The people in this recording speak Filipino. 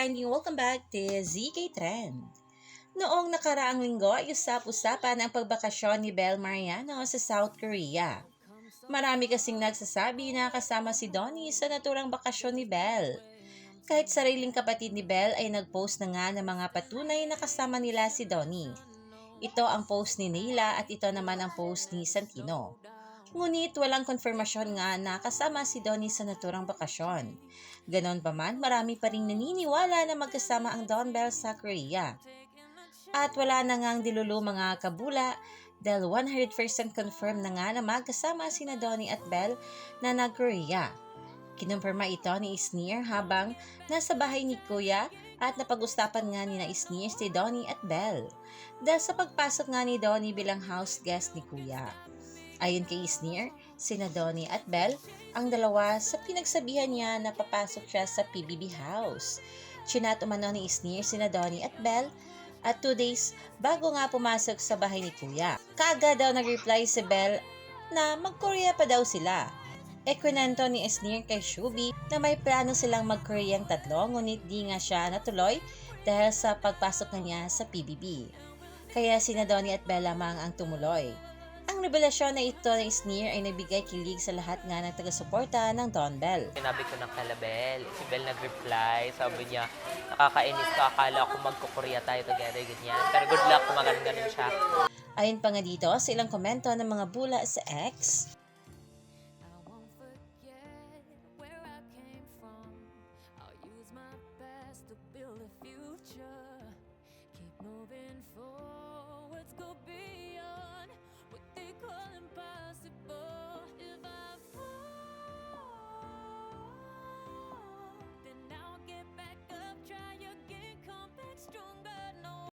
trending, welcome back to ZK Trend. Noong nakaraang linggo ay usap-usapan ang pagbakasyon ni Belle Mariano sa South Korea. Marami kasing nagsasabi na kasama si Donnie sa naturang bakasyon ni Belle. Kahit sariling kapatid ni Belle ay nag-post na nga ng mga patunay na kasama nila si Donnie. Ito ang post ni Neila at ito naman ang post ni Santino. Ngunit walang konfirmasyon nga na kasama si Donnie sa naturang bakasyon. Ganon pa man, marami pa ring naniniwala na magkasama ang Don Bell sa Korea. At wala na ngang dilulu mga kabula dahil 100% confirm na nga na magkasama sina Donnie at Bell na nag-Korea. Kinumpirma ito ni Isnir habang nasa bahay ni Kuya at napag-usapan nga ni na Isnir si Donnie at Bell dahil sa pagpasok nga ni Donnie bilang house guest ni Kuya. Ayon kay Isnir, sina Donnie at Belle ang dalawa sa pinagsabihan niya na papasok siya sa PBB house. Chinat umano ni Isnir sina Donnie at Belle at 2 days bago nga pumasok sa bahay ni Kuya. Kaagad daw nag-reply si Belle na mag-Korea pa daw sila. Kwento ni Isnir kay Shubi na may plano silang mag-Koreang tatlo ngunit di nga siya natuloy dahil sa pagpasok na niya sa PBB. Kaya sina Donnie at Belle lamang ang tumuloy. Ang revelasyon na ito ng Isnir ay nabigay kilig sa lahat nga ng taga-suporta ng Don Bell. Sinabi ko ng kala Bell, si Bell nag-reply, sabi niya, nakakainis ka, akala ko magkukorea tayo together, ganyan. Pero good luck kung maganon siya. Ayon pa nga dito sa ilang komento ng mga bula sa X,